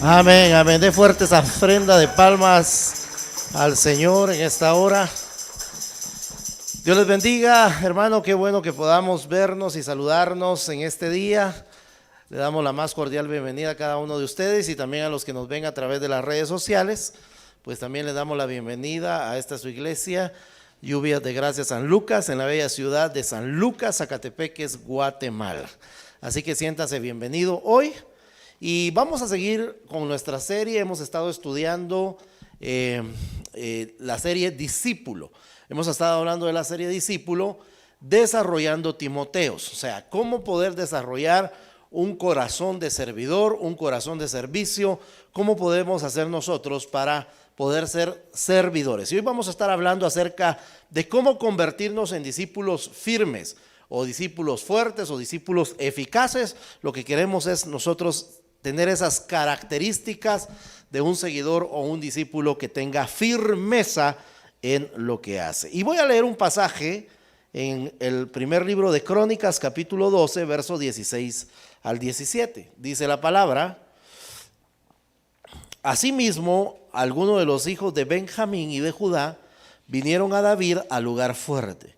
Amén, amén. De fuerte esa ofrenda de palmas al Señor en esta hora. Dios les bendiga, hermano. Qué bueno que podamos vernos y saludarnos en este día. Le damos la más cordial bienvenida a cada uno de ustedes y también a los que nos ven a través de las redes sociales. Pues también le damos la bienvenida a esta su iglesia, Lluvias de Gracia San Lucas, en la bella ciudad de San Lucas, Zacatepeques, Guatemala. Así que siéntase bienvenido hoy. Y vamos a seguir con nuestra serie. Hemos estado estudiando la serie Discípulo. Hemos estado hablando de la serie Discípulo, desarrollando Timoteos. O sea, cómo poder desarrollar un corazón de servidor, un corazón de servicio. Cómo podemos hacer nosotros para poder ser servidores. Y hoy vamos a estar hablando acerca de cómo convertirnos en discípulos firmes, o discípulos fuertes, o discípulos eficaces. Lo que queremos es nosotros tener esas características de un seguidor o un discípulo que tenga firmeza en lo que hace. Y voy a leer un pasaje en el primer libro de Crónicas, capítulo 12, verso 16 al 17. Dice la palabra: asimismo, algunos de los hijos de Benjamín y de Judá vinieron a David al lugar fuerte.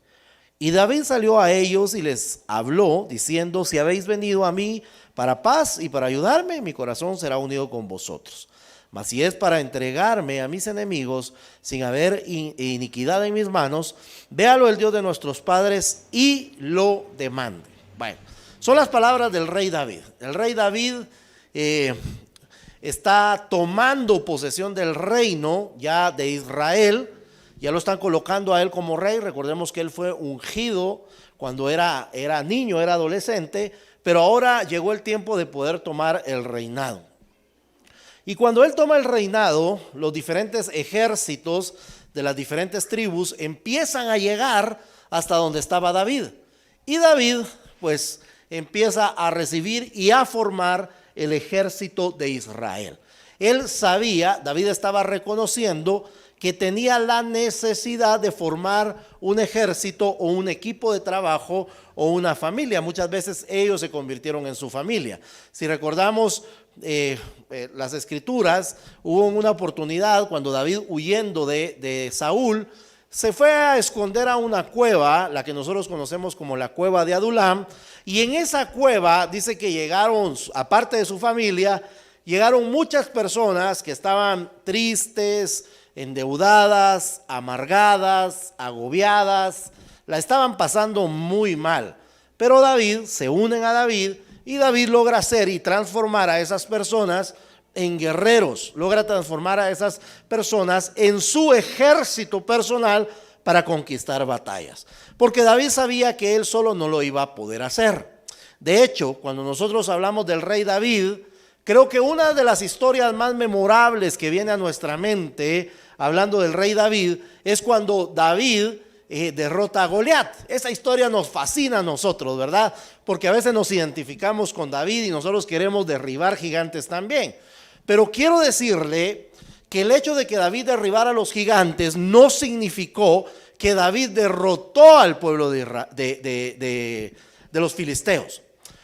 Y David salió a ellos y les habló, diciendo: si habéis venido a mí para paz y para ayudarme, mi corazón será unido con vosotros. Mas si es para entregarme a mis enemigos, sin haber iniquidad en mis manos, véalo el Dios de nuestros padres y lo demande. Bueno, son las palabras del rey David. El rey David está tomando posesión del reino ya de Israel. Ya lo están colocando a él como rey. Recordemos que él fue ungido cuando era niño, era adolescente, pero ahora llegó el tiempo de poder tomar el reinado. Y cuando él toma el reinado, los diferentes ejércitos de las diferentes tribus empiezan a llegar hasta donde estaba David. Y David pues empieza a recibir y a formar el ejército de Israel. Él sabía, David estaba reconociendo que tenía la necesidad de formar un ejército o un equipo de trabajo o una familia. Muchas veces ellos se convirtieron en su familia. Si recordamos las escrituras, hubo una oportunidad cuando David, huyendo de Saúl, se fue a esconder a una cueva, la que nosotros conocemos como la cueva de Adulam, y en esa cueva dice que llegaron, aparte de su familia, llegaron muchas personas que estaban tristes, endeudadas, amargadas, agobiadas, la estaban pasando muy mal. Pero David, se unen a David, y David logra hacer y transformar a esas personas en guerreros, logra transformar a esas personas en su ejército personal para conquistar batallas. Porque David sabía que él solo no lo iba a poder hacer. De hecho, cuando nosotros hablamos del rey David, creo que una de las historias más memorables que viene a nuestra mente, hablando del rey David, es cuando David derrota a Goliat. Esa historia nos fascina a nosotros, ¿verdad? Porque a veces nos identificamos con David y nosotros queremos derribar gigantes también. Pero quiero decirle que el hecho de que David derribara a los gigantes no significó que David derrotó al pueblo de los filisteos.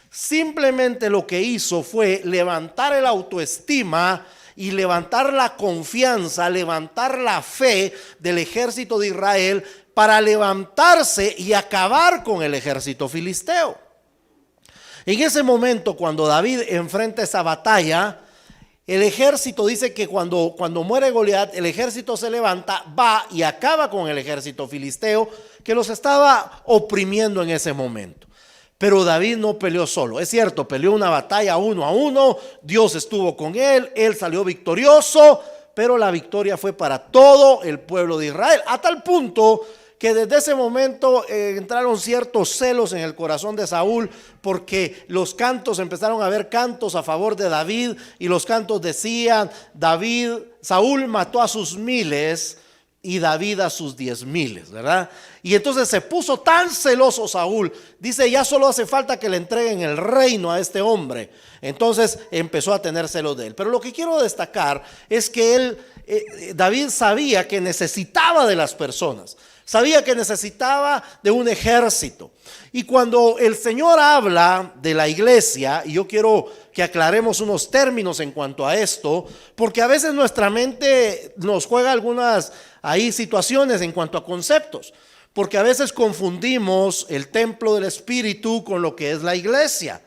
Simplemente lo que hizo fue levantar el autoestima y levantar la confianza, levantar la fe del ejército de Israel para levantarse y acabar con el ejército filisteo. En ese momento, cuando David enfrenta esa batalla, el ejército dice que cuando muere Goliat, el ejército se levanta, va y acaba con el ejército filisteo que los estaba oprimiendo en ese momento. Pero David no peleó solo. Es cierto, peleó una batalla 1-1, Dios estuvo con él, él salió victorioso, pero la victoria fue para todo el pueblo de Israel, a tal punto que desde ese momento entraron ciertos celos en el corazón de Saúl, porque los cantos, empezaron a haber cantos a favor de David, y los cantos decían: Saúl mató a sus 1000 y David a sus 10,000, ¿verdad? Y entonces se puso tan celoso Saúl, dice: ya solo hace falta que le entreguen el reino a este hombre. Entonces empezó a tener celos de él. Pero lo que quiero destacar es que David sabía que necesitaba de las personas. Sabía que necesitaba de un ejército. Y cuando el Señor habla de la iglesia, y yo quiero que aclaremos unos términos en cuanto a esto, porque a veces nuestra mente nos juega algunas situaciones en cuanto a conceptos, porque a veces confundimos el templo del Espíritu con lo que es la iglesia.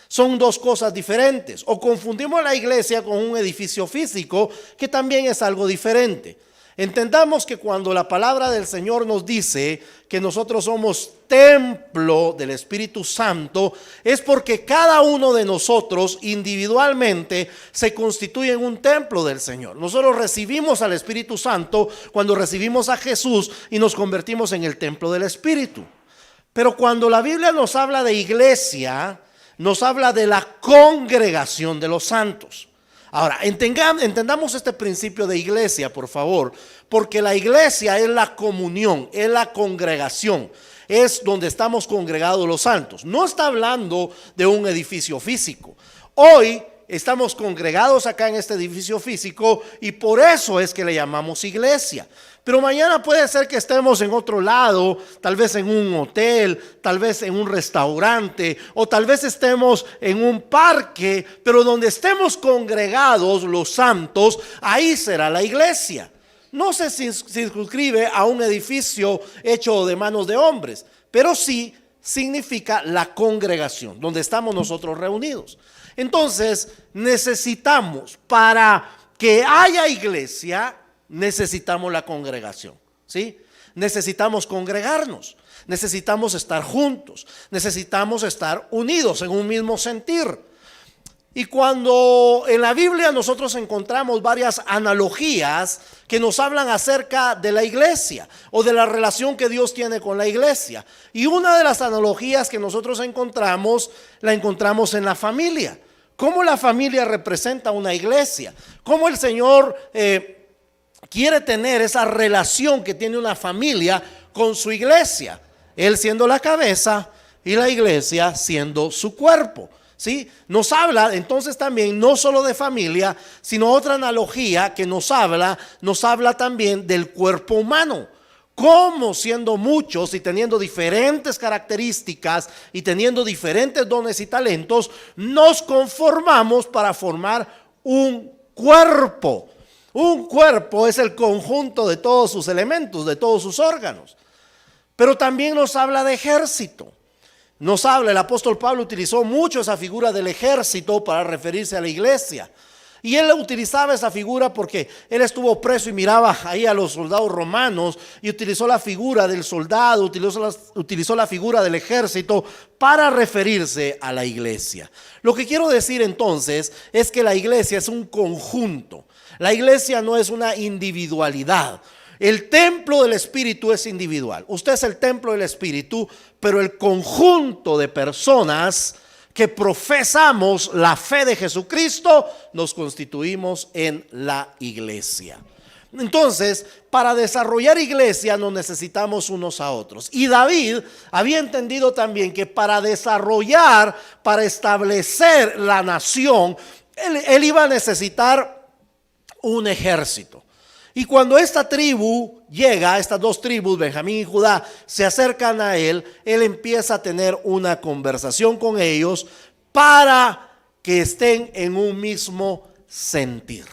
Son dos cosas diferentes. O confundimos la iglesia con un edificio físico, que también es algo diferente. Entendamos que cuando la palabra del Señor nos dice que nosotros somos templo del Espíritu Santo, es porque cada uno de nosotros individualmente se constituye en un templo del Señor. Nosotros recibimos al Espíritu Santo cuando recibimos a Jesús y nos convertimos en el templo del Espíritu. Pero cuando la Biblia nos habla de iglesia, nos habla de la congregación de los santos. Ahora, entendamos este principio de iglesia, por favor, porque la iglesia es la comunión, es la congregación, es donde estamos congregados los santos. No está hablando de un edificio físico. Hoy estamos congregados acá en este edificio físico y por eso es que le llamamos iglesia. Pero mañana puede ser que estemos en otro lado, tal vez en un hotel, tal vez en un restaurante o tal vez estemos en un parque, pero donde estemos congregados los santos, ahí será la iglesia. No se circunscribe a un edificio hecho de manos de hombres, pero sí significa la congregación, donde estamos nosotros reunidos. Entonces necesitamos, para que haya iglesia, necesitamos la congregación, ¿sí? Necesitamos congregarnos, necesitamos estar juntos, necesitamos estar unidos en un mismo sentir. Y cuando en la Biblia nosotros encontramos varias analogías que nos hablan acerca de la iglesia o de la relación que Dios tiene con la iglesia. Y una de las analogías que nosotros encontramos, la encontramos en la familia. Cómo la familia representa una iglesia, cómo el Señor quiere tener esa relación que tiene una familia con su iglesia, Él siendo la cabeza y la iglesia siendo su cuerpo, ¿sí? Nos habla entonces también no solo de familia, sino otra analogía que nos habla también del cuerpo humano. Cómo siendo muchos y teniendo diferentes características y teniendo diferentes dones y talentos, nos conformamos para formar un cuerpo. Un cuerpo es el conjunto de todos sus elementos, de todos sus órganos. Pero también nos habla de ejército. El apóstol Pablo utilizó mucho esa figura del ejército para referirse a la iglesia. Y él utilizaba esa figura porque él estuvo preso y miraba ahí a los soldados romanos y utilizó la figura del soldado, utilizó la figura del ejército para referirse a la iglesia. Lo que quiero decir entonces es que la iglesia es un conjunto. La iglesia no es una individualidad. El templo del Espíritu es individual. Usted es el templo del Espíritu, pero el conjunto de personas que profesamos la fe de Jesucristo, nos constituimos en la iglesia. Entonces, para desarrollar iglesia nos necesitamos unos a otros. Y David había entendido también que para desarrollar, para establecer la nación, él iba a necesitar un ejército. Y cuando esta tribu llega, estas dos tribus, Benjamín y Judá, se acercan a él empieza a tener una conversación con ellos para que estén en un mismo sentir,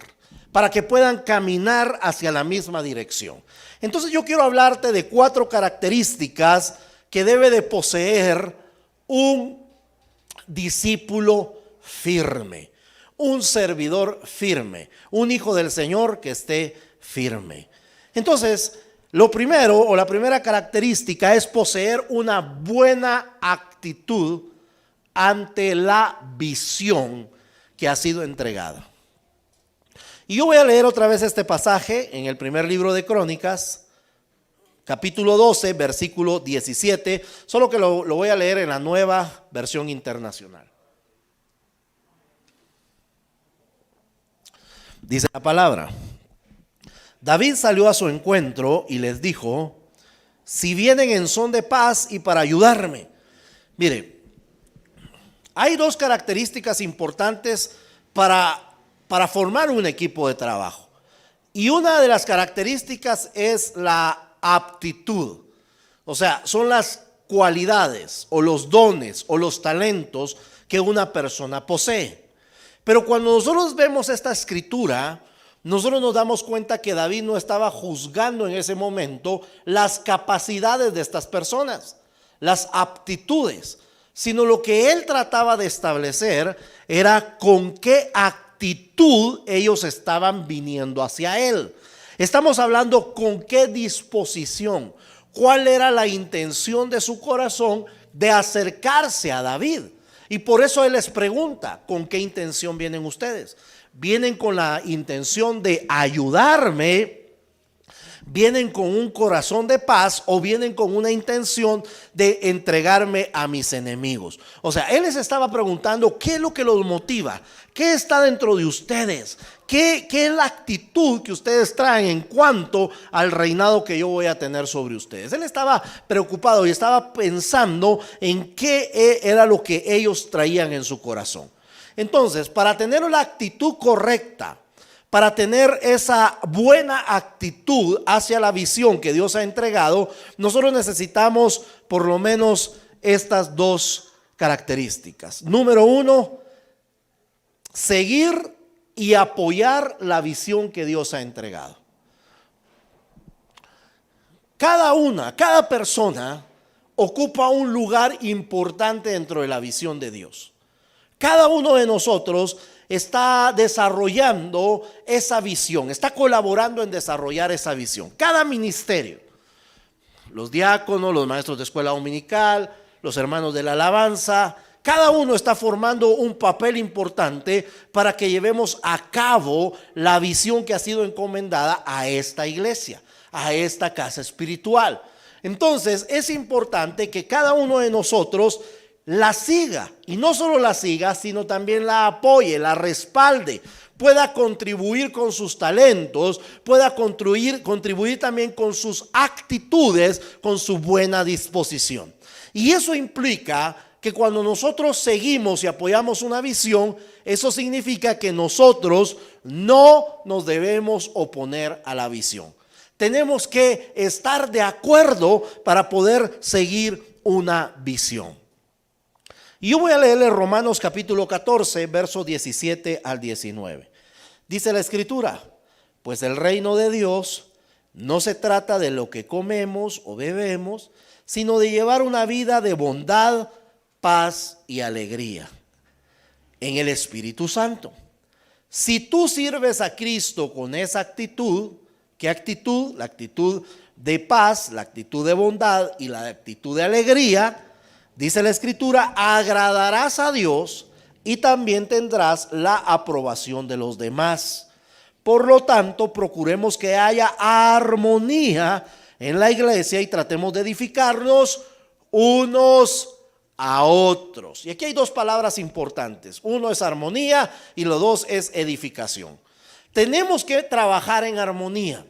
para que puedan caminar hacia la misma dirección. Entonces yo quiero hablarte de 4 características que debe de poseer un discípulo firme, un servidor firme, un hijo del Señor que esté firme. Entonces, lo primero o la primera característica es poseer una buena actitud ante la visión que ha sido entregada. Y yo voy a leer otra vez este pasaje en el primer libro de Crónicas, capítulo 12, versículo 17, solo que lo voy a leer en la Nueva Versión Internacional. Dice la palabra: David salió a su encuentro y les dijo: si vienen en son de paz y para ayudarme. Mire, hay 2 características importantes para formar un equipo de trabajo. Y una de las características es la aptitud. O sea, son las cualidades o los dones o los talentos que una persona posee. Pero cuando nosotros vemos esta escritura, nosotros nos damos cuenta que David no estaba juzgando en ese momento las capacidades de estas personas, las aptitudes, sino lo que él trataba de establecer era con qué actitud ellos estaban viniendo hacia él. Estamos hablando con qué disposición, cuál era la intención de su corazón de acercarse a David. Y por eso él les pregunta, ¿con qué intención vienen ustedes? ¿Vienen con la intención de ayudarme? ¿Vienen con un corazón de paz o vienen con una intención de entregarme a mis enemigos? O sea, él les estaba preguntando qué es lo que los motiva, qué está dentro de ustedes, qué es la actitud que ustedes traen en cuanto al reinado que yo voy a tener sobre ustedes. Él estaba preocupado y estaba pensando en qué era lo que ellos traían en su corazón. Entonces, para tener la actitud correcta, para tener esa buena actitud hacia la visión que Dios ha entregado, nosotros necesitamos por lo menos estas dos características. Número uno, seguir y apoyar la visión que Dios ha entregado. Cada persona ocupa un lugar importante dentro de la visión de Dios. Cada uno de nosotros está desarrollando esa visión, está colaborando en desarrollar esa visión. Cada ministerio, los diáconos, los maestros de escuela dominical, los hermanos de la alabanza, cada uno está formando un papel importante para que llevemos a cabo la visión que ha sido encomendada a esta iglesia, a esta casa espiritual. Entonces es importante que cada uno de nosotros la siga, y no solo la siga, sino también la apoye, la respalde, pueda contribuir con sus talentos, pueda contribuir también con sus actitudes, con su buena disposición. Y eso implica que cuando nosotros seguimos y apoyamos una visión, eso significa que nosotros no nos debemos oponer a la visión. Tenemos que estar de acuerdo para poder seguir una visión. Y yo voy a leerle Romanos capítulo 14, versos 17 al 19. Dice la escritura: pues el reino de Dios no se trata de lo que comemos o bebemos, sino de llevar una vida de bondad, paz y alegría en el Espíritu Santo. Si tú sirves a Cristo con esa actitud, ¿qué actitud? La actitud de paz, la actitud de bondad y la actitud de alegría. Dice la escritura: agradarás a Dios y también tendrás la aprobación de los demás. Por lo tanto, procuremos que haya armonía en la iglesia y tratemos de edificarnos unos a otros. Y aquí hay dos palabras importantes. Uno es armonía y lo dos es edificación. Tenemos que trabajar en armonía.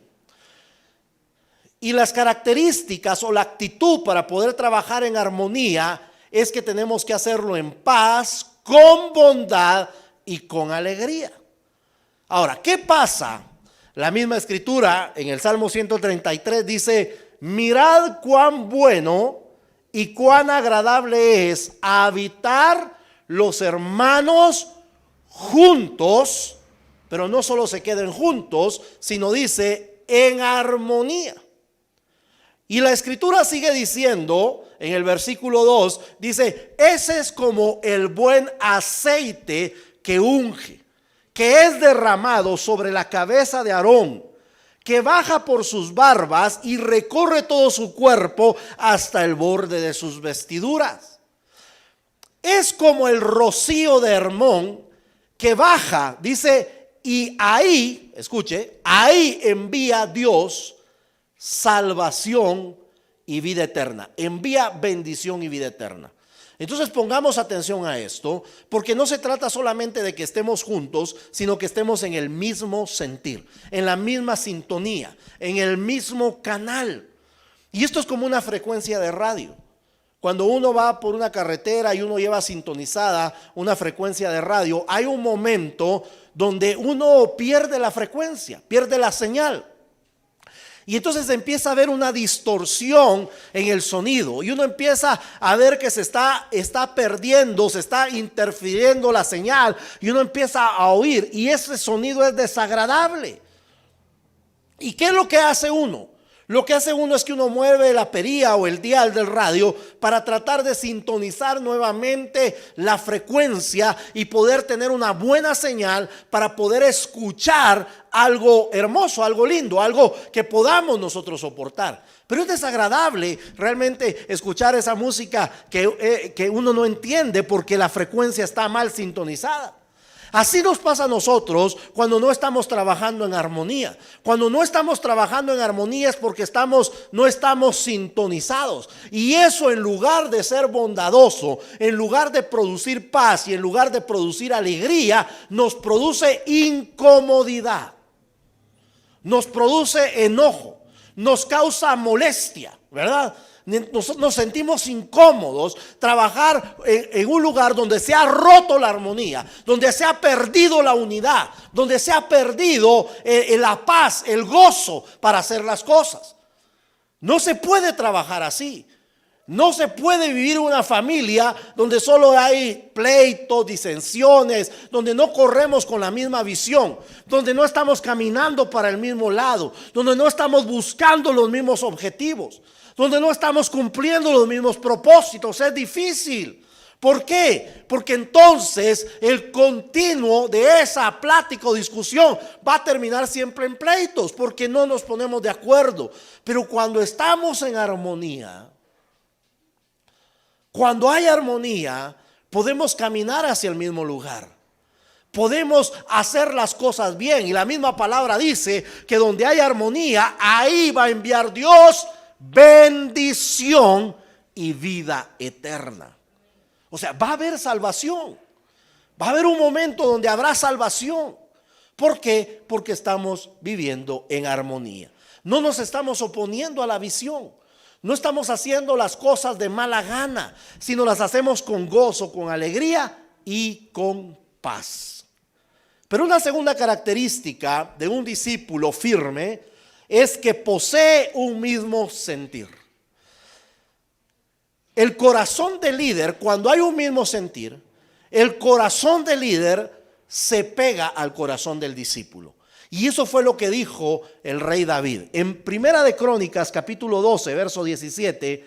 Y las características o la actitud para poder trabajar en armonía es que tenemos que hacerlo en paz, con bondad y con alegría. Ahora, ¿qué pasa? La misma escritura en el Salmo 133 dice: mirad cuán bueno y cuán agradable es habitar los hermanos juntos, pero no solo se queden juntos, sino dice en armonía. Y la escritura sigue diciendo en el versículo 2, dice: ese es como el buen aceite que unge, que es derramado sobre la cabeza de Aarón, que baja por sus barbas y recorre todo su cuerpo hasta el borde de sus vestiduras. Es como el rocío de Hermón que baja, dice, y ahí, escuche, ahí envía Dios salvación y vida eterna, envía bendición y vida eterna. Entonces pongamos atención a esto, porque no se trata solamente de que estemos juntos, sino que estemos en el mismo sentir, en la misma sintonía, en el mismo canal. Y esto es como una frecuencia de radio. Cuando uno va por una carretera y uno lleva sintonizada una frecuencia de radio, hay un momento donde uno pierde la frecuencia, pierde la señal. Y entonces empieza a haber una distorsión en el sonido y uno empieza a ver que se está perdiendo, se está interfiriendo la señal y uno empieza a oír y ese sonido es desagradable. ¿Y qué es lo que hace uno? Lo que hace uno es que uno mueve la perilla o el dial del radio para tratar de sintonizar nuevamente la frecuencia y poder tener una buena señal para poder escuchar algo hermoso, algo lindo, algo que podamos nosotros soportar. Pero es desagradable realmente escuchar esa música que uno no entiende porque la frecuencia está mal sintonizada. Así nos pasa a nosotros cuando no estamos trabajando en armonía. Cuando no estamos trabajando en armonía es porque no estamos sintonizados. Y eso, en lugar de ser bondadoso, en lugar de producir paz y en lugar de producir alegría, nos produce incomodidad, nos produce enojo, nos causa molestia, ¿verdad? Nos sentimos incómodos trabajar en un lugar donde se ha roto la armonía, donde se ha perdido la unidad, donde se ha perdido la paz, el gozo para hacer las cosas. No se puede trabajar así. No se puede vivir una familia donde solo hay pleitos, disensiones, donde no corremos con la misma visión, donde no estamos caminando para el mismo lado, donde no estamos buscando los mismos objetivos, donde no estamos cumpliendo los mismos propósitos. Es difícil. ¿Por qué? Porque entonces el continuo de esa plática o discusión va a terminar siempre en pleitos, porque no nos ponemos de acuerdo. Pero cuando estamos en armonía, cuando hay armonía, podemos caminar hacia el mismo lugar. Podemos hacer las cosas bien. Y la misma palabra dice que donde hay armonía, ahí va a enviar Dios bendición y vida eterna. O sea, va a haber salvación. Va a haber un momento donde habrá salvación. ¿Por qué? Porque estamos viviendo en armonía. No nos estamos oponiendo a la visión. No estamos haciendo las cosas de mala gana, sino las hacemos con gozo, con alegría y con paz. Pero una segunda característica de un discípulo firme es que posee un mismo sentir. El corazón del líder, cuando hay un mismo sentir, el corazón del líder se pega al corazón del discípulo. Y eso fue lo que dijo el rey David. En Primera de Crónicas, capítulo 12, verso 17,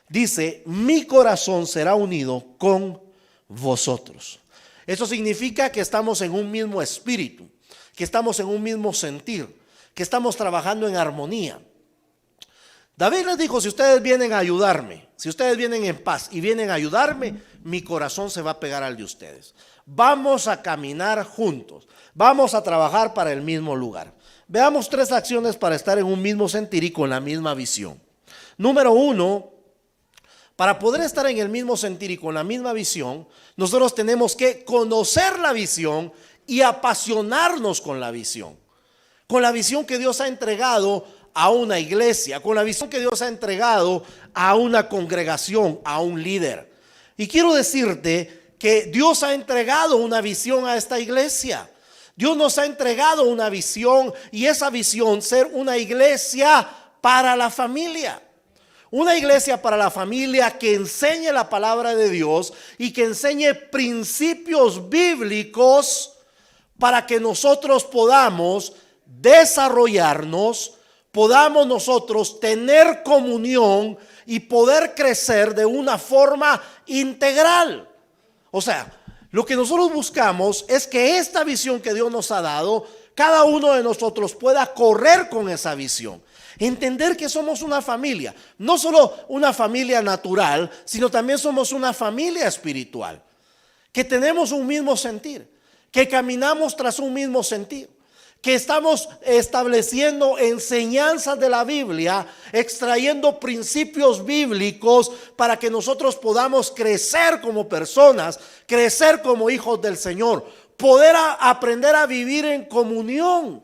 dice: mi corazón será unido con vosotros. Eso significa que estamos en un mismo espíritu, que estamos en un mismo sentir, que estamos trabajando en armonía. David les dijo: si ustedes vienen a ayudarme, si ustedes vienen en paz y vienen a ayudarme, mi corazón se va a pegar al de ustedes. Vamos a caminar juntos, vamos a trabajar para el mismo lugar. Veamos 3 acciones para estar en un mismo sentir y con la misma visión. Número 1, para poder estar en el mismo sentir y con la misma visión, nosotros tenemos que conocer la visión y apasionarnos con la visión que Dios ha entregado a una iglesia, con la visión que Dios ha entregado a una congregación, a un líder. Y quiero decirte que Dios ha entregado una visión a esta iglesia. Dios nos ha entregado una visión, y esa visión, ser una iglesia para la familia. Una iglesia para la familia que enseñe la palabra de Dios y que enseñe principios bíblicos para que nosotros podamos desarrollarnos, podamos nosotros tener comunión y poder crecer de una forma integral. O sea, lo que nosotros buscamos es que esta visión que Dios nos ha dado, cada uno de nosotros pueda correr con esa visión. Entender que somos una familia, no solo una familia natural, sino también somos una familia espiritual, que tenemos un mismo sentir, que caminamos tras un mismo sentir, que estamos estableciendo enseñanzas de la Biblia, extrayendo principios bíblicos para que nosotros podamos crecer como personas, crecer como hijos del Señor, poder aprender a vivir en comunión,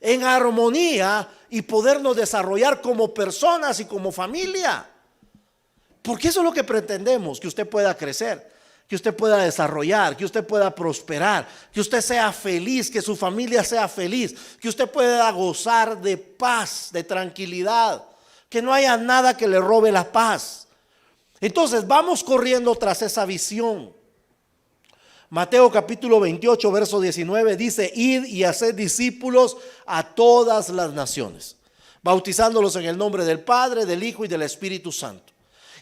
en armonía, y podernos desarrollar como personas y como familia. Porque eso es lo que pretendemos, que usted pueda crecer, que usted pueda desarrollar, que usted pueda prosperar, que usted sea feliz, que su familia sea feliz, que usted pueda gozar de paz, de tranquilidad, que no haya nada que le robe la paz. Entonces vamos corriendo tras esa visión. Mateo capítulo 28 verso 19 dice: id y haced discípulos a todas las naciones, bautizándolos en el nombre del Padre, del Hijo y del Espíritu Santo.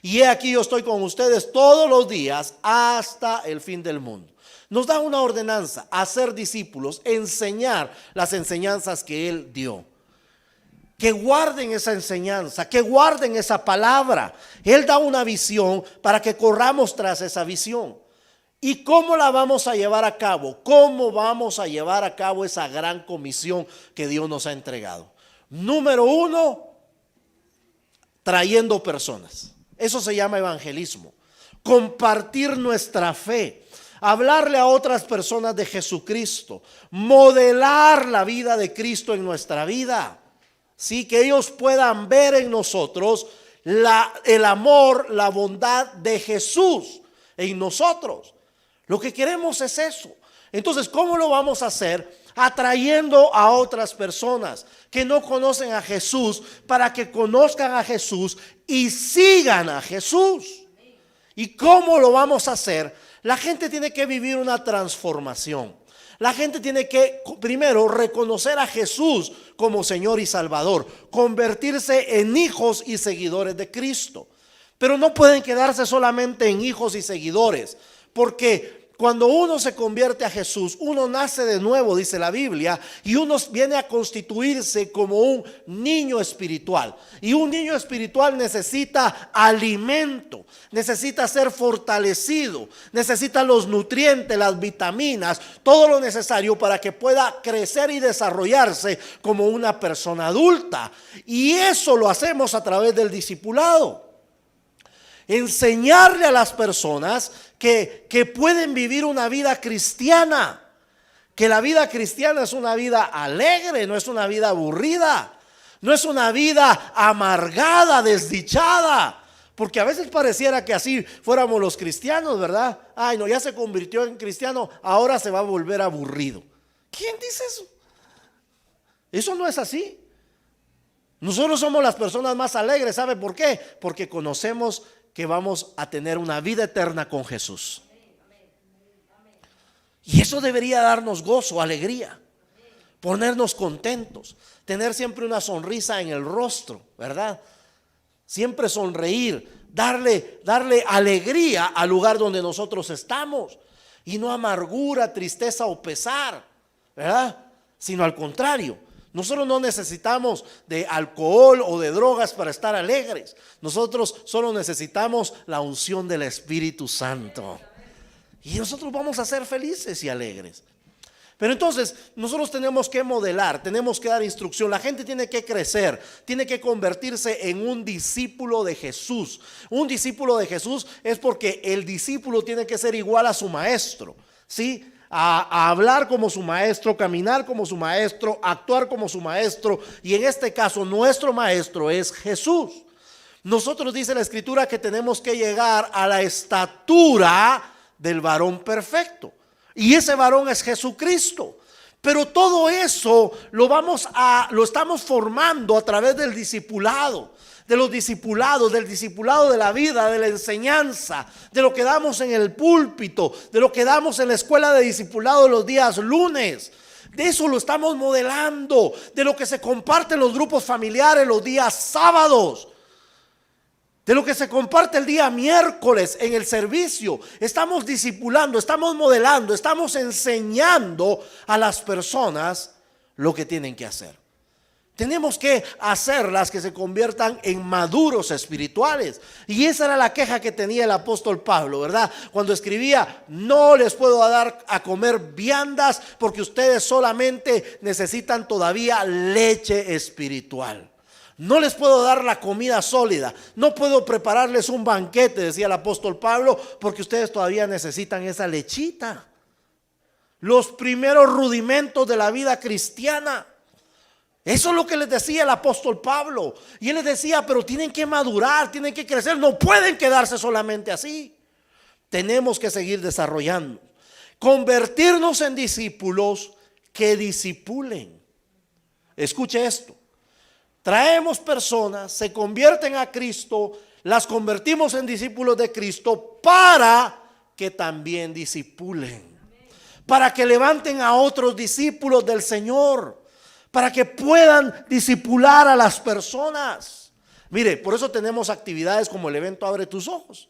Y he aquí yo estoy con ustedes todos los días hasta el fin del mundo. Nos da una ordenanza: hacer discípulos, enseñar las enseñanzas que Él dio. Que guarden esa enseñanza, que guarden esa palabra. Él da una visión para que corramos tras esa visión. ¿Y cómo la vamos a llevar a cabo? ¿Cómo vamos a llevar a cabo esa gran comisión que Dios nos ha entregado? Número uno, trayendo personas. Eso se llama evangelismo. Compartir nuestra fe, hablarle a otras personas de Jesucristo, modelar la vida de Cristo en nuestra vida. Sí, que ellos puedan ver en nosotros el amor, la bondad de Jesús en nosotros. Lo que queremos es eso. Entonces, ¿cómo lo vamos a hacer? Atrayendo a otras personas que no conocen a Jesús, para que conozcan a Jesús y sigan a Jesús. ¿Y cómo lo vamos a hacer? La gente tiene que vivir una transformación. La gente tiene que primero reconocer a Jesús como Señor y Salvador, convertirse en hijos y seguidores de Cristo. Pero no pueden quedarse solamente en hijos y seguidores, porque cuando uno se convierte a Jesús, uno nace de nuevo, dice la Biblia, y uno viene a constituirse como un niño espiritual. Y un niño espiritual necesita alimento, necesita ser fortalecido, necesita los nutrientes, las vitaminas, todo lo necesario para que pueda crecer y desarrollarse como una persona adulta. Y eso lo hacemos a través del discipulado. Enseñarle a las personas que pueden vivir una vida cristiana, que la vida cristiana es una vida alegre, no es una vida aburrida, no es una vida amargada, desdichada, porque a veces pareciera que así fuéramos los cristianos, ¿verdad? Ay, no, ya se convirtió en cristiano, ahora se va a volver aburrido. ¿Quién dice eso? Eso no es así. Nosotros somos las personas más alegres, ¿sabe por qué? Porque conocemos que vamos a tener una vida eterna con Jesús. Y eso debería darnos gozo, alegría, ponernos contentos, tener siempre una sonrisa en el rostro, ¿verdad? Siempre sonreír, darle alegría al lugar donde nosotros estamos, y no amargura, tristeza o pesar, ¿verdad? Sino al contrario. Nosotros no necesitamos de alcohol o de drogas para estar alegres. Nosotros solo necesitamos la unción del Espíritu Santo. Y nosotros vamos a ser felices y alegres. Pero entonces nosotros tenemos que modelar, tenemos que dar instrucción. La gente tiene que crecer, tiene que convertirse en un discípulo de Jesús. Un discípulo de Jesús es porque el discípulo tiene que ser igual a su maestro, ¿sí? A hablar como su maestro, caminar como su maestro, actuar como su maestro. Y en este caso nuestro maestro es Jesús. Nosotros, dice la Escritura, que tenemos que llegar a la estatura del varón perfecto, y ese varón es Jesucristo. Pero todo eso lo estamos formando a través del discipulado, del discipulado de la vida, de la enseñanza, de lo que damos en el púlpito, de lo que damos en la escuela de discipulado los días lunes. De eso lo estamos modelando, de lo que se comparte en los grupos familiares los días sábados, de lo que se comparte el día miércoles en el servicio. Estamos discipulando, estamos modelando, estamos enseñando a las personas lo que tienen que hacer. Tenemos que hacerlas que se conviertan en maduros espirituales. Y esa era la queja que tenía el apóstol Pablo, ¿verdad? Cuando escribía: no les puedo dar a comer viandas porque ustedes solamente necesitan todavía leche espiritual. No les puedo dar la comida sólida, no puedo prepararles un banquete, decía el apóstol Pablo, porque ustedes todavía necesitan esa lechita. Los primeros rudimentos de la vida cristiana. Eso es lo que les decía el apóstol Pablo. Y él les decía: pero tienen que madurar, tienen que crecer, no pueden quedarse solamente así. tenemos que seguir desarrollando. Convertirnos en discípulos que discipulen. Escuche esto. Traemos personas, se convierten a Cristo, las convertimos en discípulos de Cristo para que también discipulen. Para que levanten a otros discípulos del Señor. Para que puedan discipular a las personas. Mire, por eso tenemos actividades como el evento Abre tus Ojos,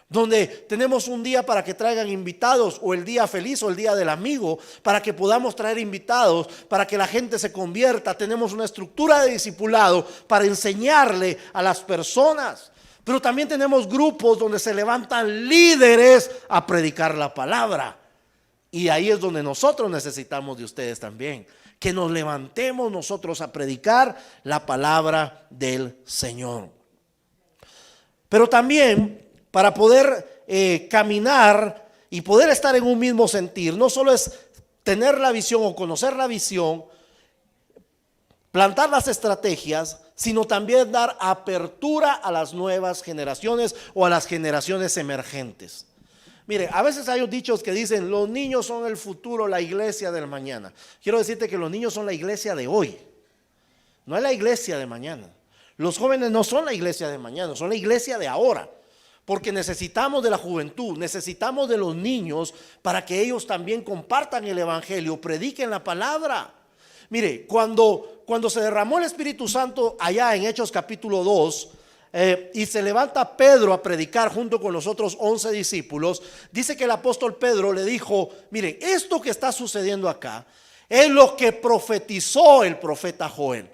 donde tenemos un día para que traigan invitados, o el día feliz o el día del amigo, para que podamos traer invitados, para que la gente se convierta. Tenemos una estructura de discipulado para enseñarle a las personas. Pero también tenemos grupos donde se levantan líderes a predicar la palabra. Y ahí es donde nosotros necesitamos de ustedes también, que nos levantemos nosotros a predicar la palabra del Señor. Pero también para poder caminar y poder estar en un mismo sentir, no solo es tener la visión o conocer la visión, plantar las estrategias, sino también dar apertura a las nuevas generaciones o a las generaciones emergentes. Mire, a veces hay dichos que dicen: los niños son el futuro, la iglesia del mañana. Quiero decirte que los niños son la iglesia de hoy, no es la iglesia de mañana. Los jóvenes no son la iglesia de mañana, son la iglesia de ahora. Porque necesitamos de la juventud, necesitamos de los niños para que ellos también compartan el evangelio, prediquen la palabra. Mire, cuando se derramó el Espíritu Santo allá en Hechos capítulo 2, y se levanta Pedro a predicar junto con los otros 11 discípulos, dice que el apóstol Pedro le dijo: miren, esto que está sucediendo acá es lo que profetizó el profeta Joel.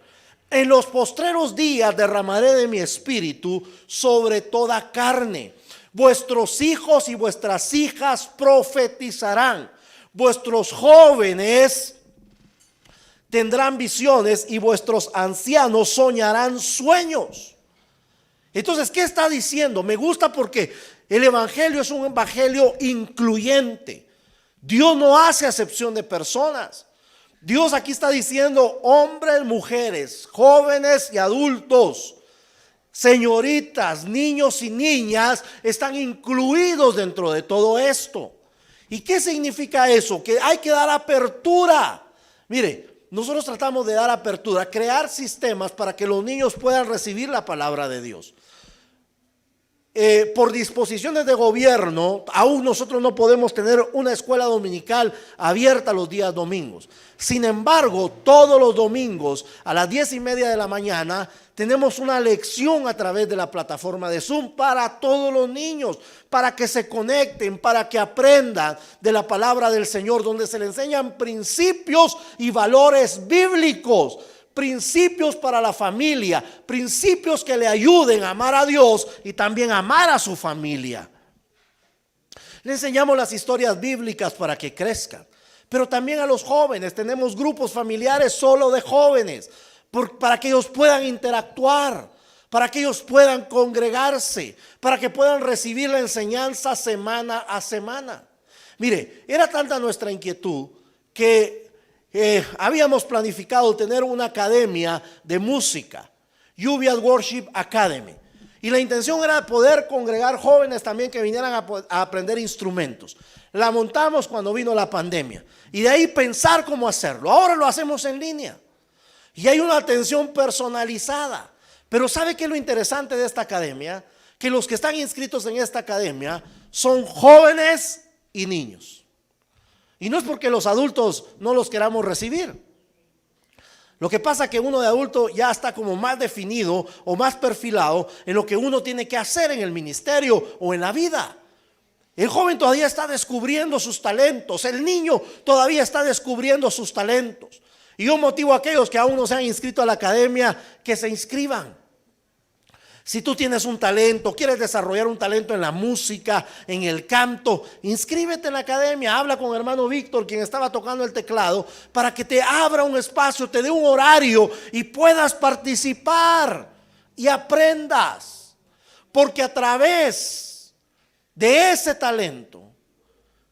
En los postreros días derramaré de mi espíritu sobre toda carne. Vuestros hijos y vuestras hijas profetizarán. Vuestros jóvenes tendrán visiones y vuestros ancianos soñarán sueños. Entonces, ¿qué está diciendo? Me gusta porque el evangelio es un evangelio incluyente. Dios no hace acepción de personas. Dios aquí está diciendo: hombres, mujeres, jóvenes y adultos, señoritas, niños y niñas están incluidos dentro de todo esto. ¿Y qué significa eso? Que hay que dar apertura. Mire, nosotros tratamos de dar apertura, crear sistemas para que los niños puedan recibir la palabra de Dios. Por disposiciones de gobierno, aún nosotros no podemos tener una escuela dominical abierta los días domingos. Sin embargo, todos los domingos a las 10:30 de la mañana tenemos una lección a través de la plataforma de Zoom para todos los niños, para que se conecten, para que aprendan de la palabra del Señor, donde se les enseñan principios y valores bíblicos. Principios para la familia, principios que le ayuden a amar a Dios y también a amar a su familia. Le enseñamos las historias bíblicas para que crezcan, pero también a los jóvenes. Tenemos grupos familiares solo de jóvenes, para que ellos puedan interactuar, para que ellos puedan congregarse, para que puedan recibir la enseñanza semana a semana. Mire, era tanta nuestra inquietud que habíamos planificado tener una academia de música, Lluvias Worship Academy, y la intención era poder congregar jóvenes también que vinieran a aprender instrumentos. La montamos cuando vino la pandemia y de ahí pensar cómo hacerlo. Ahora lo hacemos en línea y hay una atención personalizada. Pero ¿sabe qué es lo interesante de esta academia? Que los que están inscritos en esta academia son jóvenes y niños. Y no es porque los adultos no los queramos recibir. Lo que pasa es que uno de adulto ya está como más definido o más perfilado en lo que uno tiene que hacer en el ministerio o en la vida. El joven todavía está descubriendo sus talentos. El niño todavía está descubriendo sus talentos. Y yo motivo a aquellos que aún no se han inscrito a la academia que se inscriban. Si tú tienes un talento, quieres desarrollar un talento en la música, en el canto, inscríbete en la academia. Habla con hermano Víctor, quien estaba tocando el teclado, para que te abra un espacio, te dé un horario y puedas participar y aprendas. Porque a través de ese talento,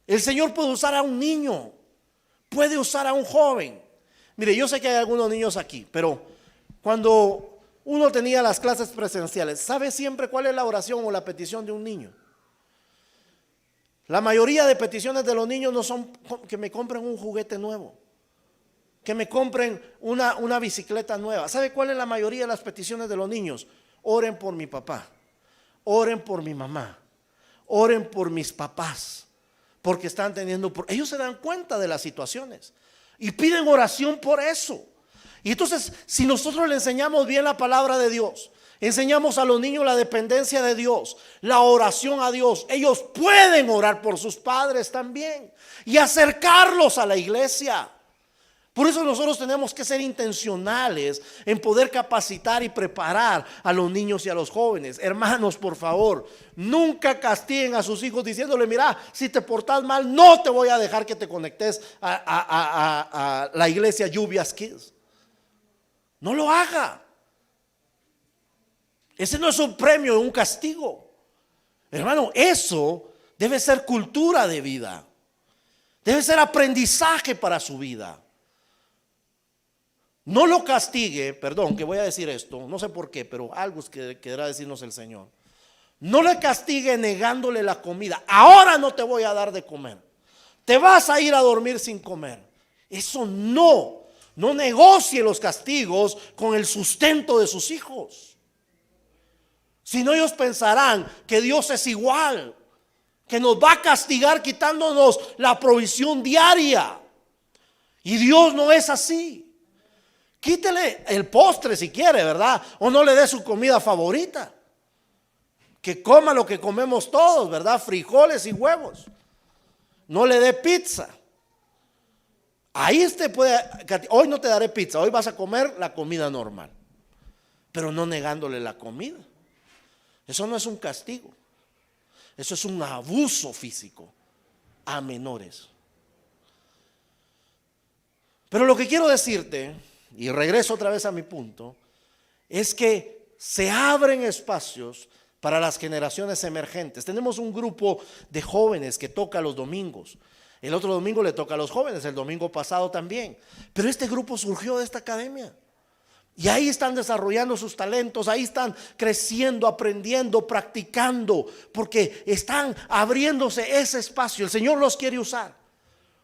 el Señor puede usar a un niño, puede usar a un joven. Mire, yo sé que hay algunos niños aquí, pero cuando uno tenía las clases presenciales, ¿sabe siempre cuál es la oración o la petición de un niño? La mayoría de peticiones de los niños no son que me compren un juguete nuevo, que me compren una bicicleta nueva. ¿Sabe cuál es la mayoría de las peticiones de los niños? Oren por mi papá, oren por mi mamá, oren por mis papás, porque están teniendo, ellos se dan cuenta de las situaciones y piden oración por eso. Y entonces, si nosotros le enseñamos bien la palabra de Dios, enseñamos a los niños la dependencia de Dios, la oración a Dios, ellos pueden orar por sus padres también y acercarlos a la iglesia. Por eso nosotros tenemos que ser intencionales en poder capacitar y preparar a los niños y a los jóvenes. Hermanos, por favor, nunca castiguen a sus hijos diciéndole: mira, si te portas mal, no te voy a dejar que te conectes a la iglesia Lluvias Kids. No lo haga. Ese no es un premio, es un castigo. Hermano, eso debe ser cultura de vida. Debe ser aprendizaje para su vida. No lo castigue, perdón que voy a decir esto, no sé por qué, pero algo es que querrá decirnos el Señor. No le castigue negándole la comida. Ahora no te voy a dar de comer. Te vas a ir a dormir sin comer. Eso no negocie los castigos con el sustento de sus hijos. Si no, ellos pensarán que Dios es igual, que nos va a castigar quitándonos la provisión diaria. Y Dios no es así. Quítele el postre si quiere, ¿verdad? O no le dé su comida favorita. Que coma lo que comemos todos, ¿verdad? Frijoles y huevos. No le dé pizza. Ahí usted puede, hoy no te daré pizza, hoy vas a comer la comida normal. Pero no negándole la comida. Eso no es un castigo. Eso es un abuso físico a menores. Pero lo que quiero decirte, y regreso otra vez a mi punto, es que se abren espacios para las generaciones emergentes. Tenemos un grupo de jóvenes que toca los domingos. El otro domingo le toca a los jóvenes, el domingo pasado también. Pero este grupo surgió de esta academia. Y ahí están desarrollando sus talentos, ahí están creciendo, aprendiendo, practicando, porque están abriéndose ese espacio. El Señor los quiere usar.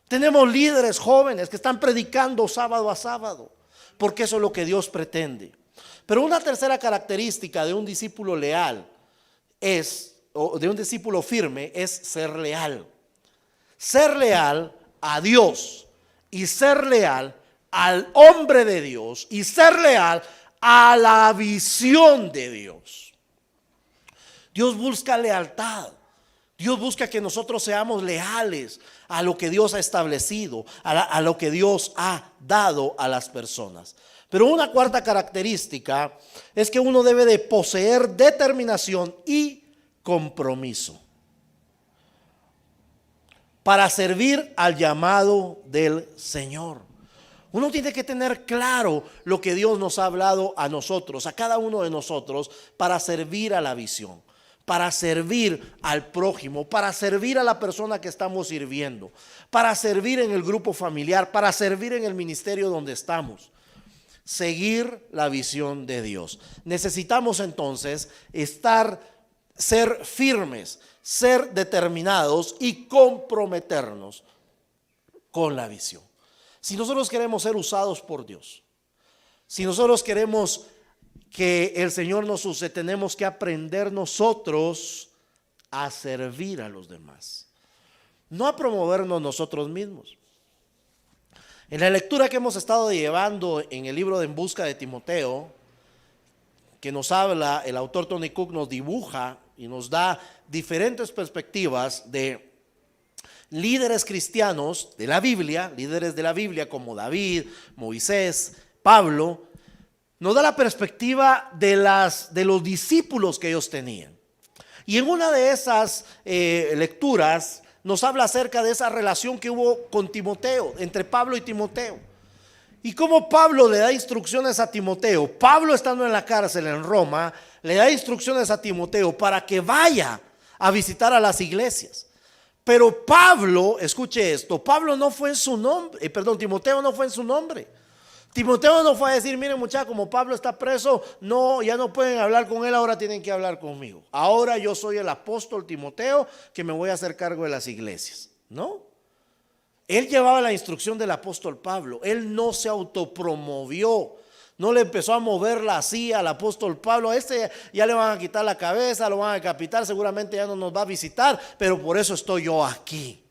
Tenemos líderes jóvenes que están predicando sábado a sábado, porque eso es lo que Dios pretende. Pero una tercera característica de un discípulo leal o de un discípulo firme, es ser leal. Ser leal a Dios y ser leal al hombre de Dios y ser leal a la visión de Dios. Dios busca lealtad. Dios busca que nosotros seamos leales a lo que Dios ha establecido, a lo que Dios ha dado a las personas. Pero una cuarta característica es que uno debe de poseer determinación y compromiso para servir al llamado del Señor. Uno tiene que tener claro lo que Dios nos ha hablado a nosotros, a cada uno de nosotros, para servir a la visión, para servir al prójimo, para servir a la persona que estamos sirviendo, para servir en el grupo familiar, para servir en el ministerio donde estamos. Seguir la visión de Dios. Necesitamos entonces ser firmes, ser determinados y comprometernos con la visión. Si nosotros queremos ser usados por Dios, si nosotros queremos que el Señor nos use, tenemos que aprender nosotros a servir a los demás, no a promovernos nosotros mismos. En la lectura que hemos estado llevando en el libro de En Busca de Timoteo, que nos habla, el autor Tony Cook nos dibuja y nos da diferentes perspectivas de líderes cristianos de la Biblia, líderes de la Biblia como David, Moisés, Pablo. Nos da la perspectiva de los discípulos que ellos tenían. Y en una de esas lecturas nos habla acerca de esa relación que hubo con Timoteo, entre Pablo y Timoteo. Y cómo Pablo le da instrucciones a Timoteo. Pablo, estando en la cárcel en Roma, le da instrucciones a Timoteo para que vaya a visitar a las iglesias. Pero Pablo, escuche esto, Timoteo no fue en su nombre. Timoteo no fue a decir, miren muchachos, como Pablo está preso, no, ya no pueden hablar con él, ahora tienen que hablar conmigo. Ahora yo soy el apóstol Timoteo que me voy a hacer cargo de las iglesias. No. Él llevaba la instrucción del apóstol Pablo. Él no se autopromovió. No le empezó a mover la silla al apóstol Pablo. A este ya le van a quitar la cabeza, lo van a decapitar, seguramente ya no nos va a visitar, pero por eso estoy yo aquí.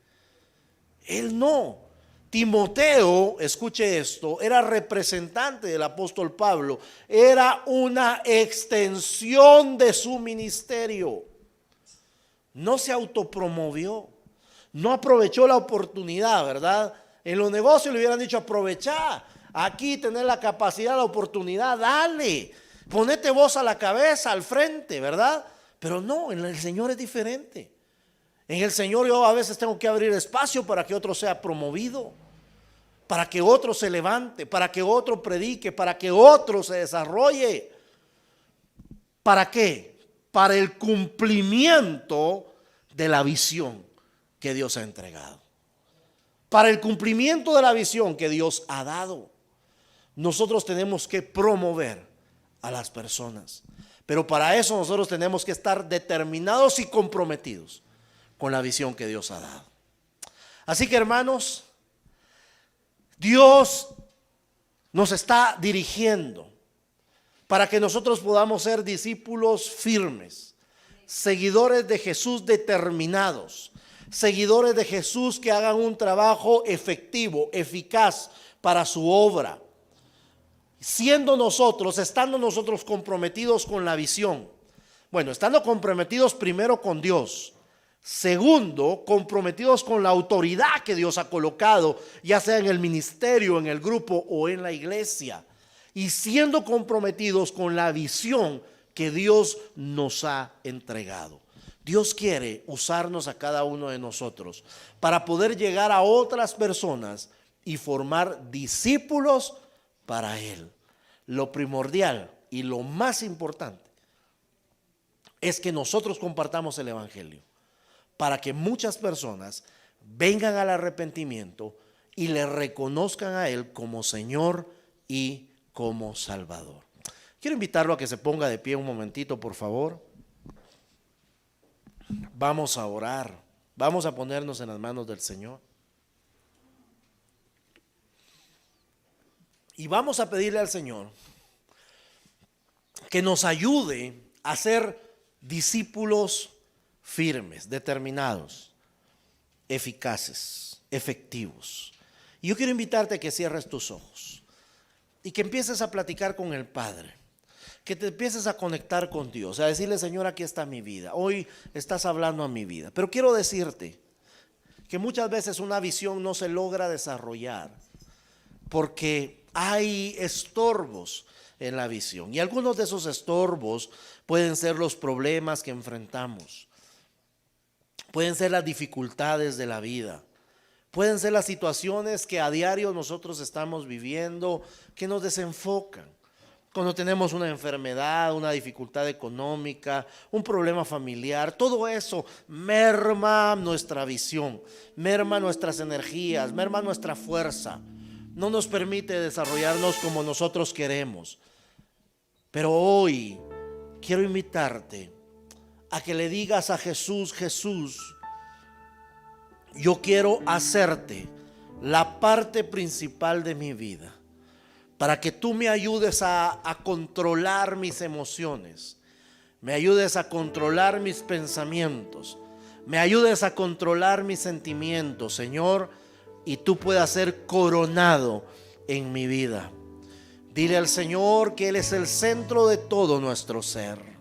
Él no. Timoteo, escuche esto, era representante del apóstol Pablo, era una extensión de su ministerio. No se autopromovió, no aprovechó la oportunidad, ¿verdad? En los negocios le hubieran dicho, aprovechá, aquí tener la capacidad, la oportunidad, dale, ponete vos a la cabeza, al frente, ¿verdad? Pero no, en el Señor es diferente. En el Señor yo a veces tengo que abrir espacio para que otro sea promovido, para que otro se levante, para que otro predique, para que otro se desarrolle. ¿Para qué? Para el cumplimiento de la visión que Dios ha entregado. Para el cumplimiento de la visión que Dios ha dado. Nosotros tenemos que promover a las personas. Pero para eso nosotros tenemos que estar determinados y comprometidos con la visión que Dios ha dado. Así que, hermanos, Dios nos está dirigiendo para que nosotros podamos ser discípulos firmes, seguidores de Jesús determinados, seguidores de Jesús que hagan un trabajo efectivo, eficaz para su obra. Estando nosotros comprometidos con la visión. Bueno, estando comprometidos primero con Dios. Segundo, comprometidos con la autoridad que Dios ha colocado, ya sea en el ministerio, en el grupo o en la iglesia. Y siendo comprometidos con la visión que Dios nos ha entregado. Dios quiere usarnos a cada uno de nosotros para poder llegar a otras personas y formar discípulos para Él. Lo primordial y lo más importante es que nosotros compartamos el evangelio, para que muchas personas vengan al arrepentimiento y le reconozcan a Él como Señor y como Salvador. Quiero invitarlo a que se ponga de pie un momentito, por favor. Vamos a orar, vamos a ponernos en las manos del Señor. Y vamos a pedirle al Señor que nos ayude a ser discípulos firmes, determinados, eficaces, efectivos. Y yo quiero invitarte a que cierres tus ojos y que empieces a platicar con el Padre, que te empieces a conectar con Dios, a decirle, Señor, aquí está mi vida, hoy estás hablando a mi vida. Pero quiero decirte que muchas veces una visión no se logra desarrollar porque hay estorbos en la visión, y algunos de esos estorbos pueden ser los problemas que enfrentamos. Pueden ser las dificultades de la vida. Pueden ser las situaciones que a diario nosotros estamos viviendo que nos desenfocan. Cuando tenemos una enfermedad, una dificultad económica, un problema familiar, todo eso merma nuestra visión, merma nuestras energías, merma nuestra fuerza. No nos permite desarrollarnos como nosotros queremos. Pero hoy quiero invitarte a que le digas a Jesús, Jesús, yo quiero hacerte la parte principal de mi vida, para que tú me ayudes a controlar mis emociones, me ayudes a controlar mis pensamientos, me ayudes a controlar mis sentimientos, Señor, y tú puedas ser coronado en mi vida. Dile al Señor que Él es el centro de todo nuestro ser.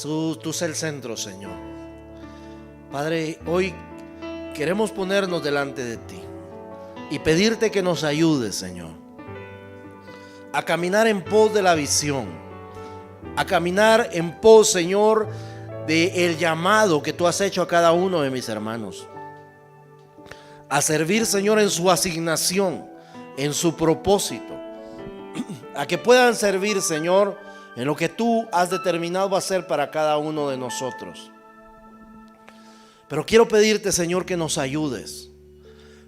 Tú sé el centro, Señor. Padre, hoy queremos ponernos delante de ti y pedirte que nos ayudes, Señor, a caminar en pos de la visión, a caminar en pos, Señor, del llamado que tú has hecho a cada uno de mis hermanos, a servir, Señor, en su asignación, en su propósito, a que puedan servir, Señor, en lo que tú has determinado hacer para cada uno de nosotros. Pero quiero pedirte, Señor, que nos ayudes,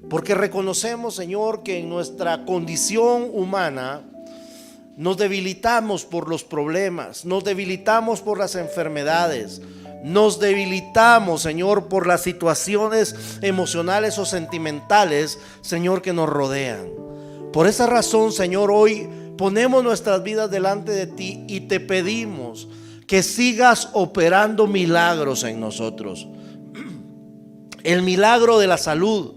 porque reconocemos, Señor, que en nuestra condición humana nos debilitamos por los problemas, nos debilitamos por las enfermedades, nos debilitamos, Señor, por las situaciones emocionales o sentimentales, Señor, que nos rodean. Por esa razón, Señor, hoy ponemos nuestras vidas delante de ti y te pedimos que sigas operando milagros en nosotros. El milagro de la salud,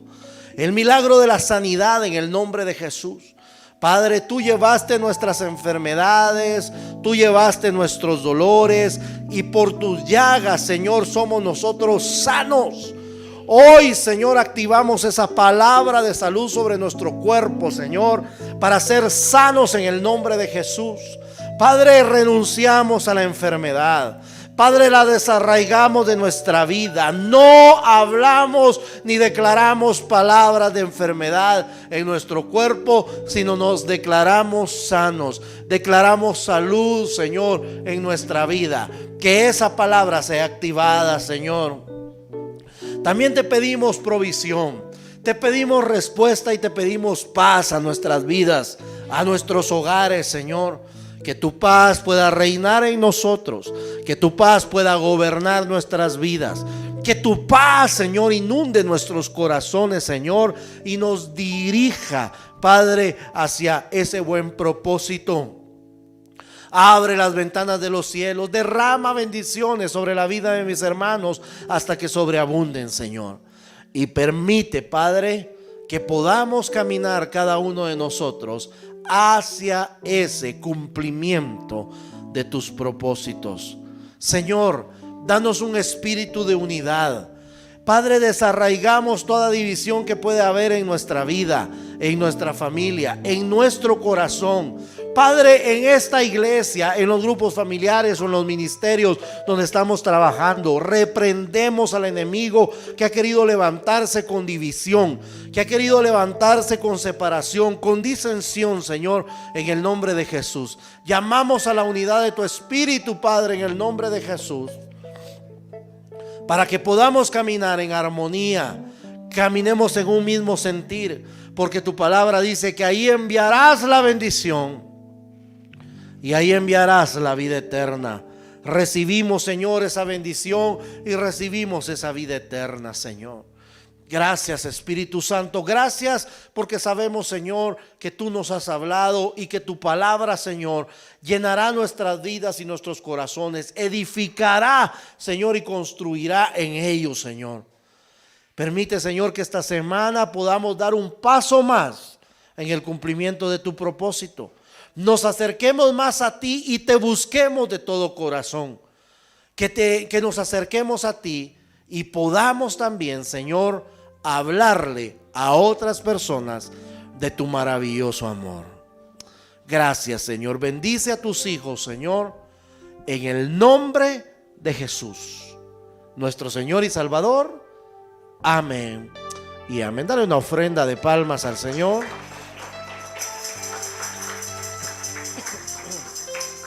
el milagro de la sanidad en el nombre de Jesús. Padre, tú llevaste nuestras enfermedades, tú llevaste nuestros dolores y por tus llagas, Señor, somos nosotros sanos. Hoy, Señor, activamos esa palabra de salud sobre nuestro cuerpo, Señor, para ser sanos en el nombre de Jesús. Padre, renunciamos a la enfermedad. Padre, la desarraigamos de nuestra vida. No hablamos ni declaramos palabras de enfermedad en nuestro cuerpo, sino nos declaramos sanos. Declaramos salud, Señor, en nuestra vida. Que esa palabra sea activada, Señor. También te pedimos provisión. Te pedimos respuesta y te pedimos paz a nuestras vidas, a nuestros hogares, Señor. Que tu paz pueda reinar en nosotros, que tu paz pueda gobernar nuestras vidas, que tu paz, Señor, inunde nuestros corazones, Señor, y nos dirija, Padre, hacia ese buen propósito. Abre las ventanas de los cielos, derrama bendiciones sobre la vida de mis hermanos hasta que sobreabunden, Señor. Y permite, Padre, que podamos caminar cada uno de nosotros hacia ese cumplimiento de tus propósitos. Señor, danos un espíritu de unidad. Padre, desarraigamos toda división que puede haber en nuestra vida, en nuestra familia, en nuestro corazón. Padre, en esta iglesia, en los grupos familiares o en los ministerios donde estamos trabajando, reprendemos al enemigo que ha querido levantarse con división, que ha querido levantarse con separación, con disensión, Señor, en el nombre de Jesús. Llamamos a la unidad de tu Espíritu, Padre, en el nombre de Jesús, para que podamos caminar en armonía, caminemos en un mismo sentir, porque tu palabra dice que ahí enviarás la bendición y ahí enviarás la vida eterna. Recibimos, Señor, esa bendición y recibimos esa vida eterna, Señor. Gracias, Espíritu Santo, gracias porque sabemos, Señor, que tú nos has hablado y que tu palabra, Señor, llenará nuestras vidas y nuestros corazones, edificará, Señor, y construirá en ellos, Señor. Permite, Señor, que esta semana podamos dar un paso más en el cumplimiento de tu propósito. Nos acerquemos más a ti y te busquemos de todo corazón. Que nos acerquemos a ti y podamos también, Señor, hablarle a otras personas de tu maravilloso amor. Gracias, Señor. Bendice a tus hijos, Señor, en el nombre de Jesús, nuestro Señor y Salvador. Amén y amén. Dale una ofrenda de palmas al Señor.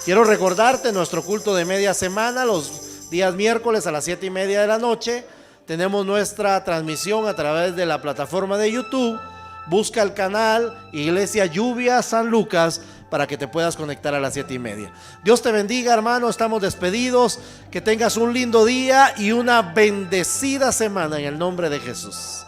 Quiero recordarte nuestro culto de media semana, los días miércoles a las 7:30 de la noche. Tenemos nuestra transmisión a través de la plataforma de YouTube. Busca el canal Iglesia Lluvia San Lucas para que te puedas conectar a las 7:30. Dios te bendiga, hermano. Estamos despedidos. Que tengas un lindo día y una bendecida semana en el nombre de Jesús.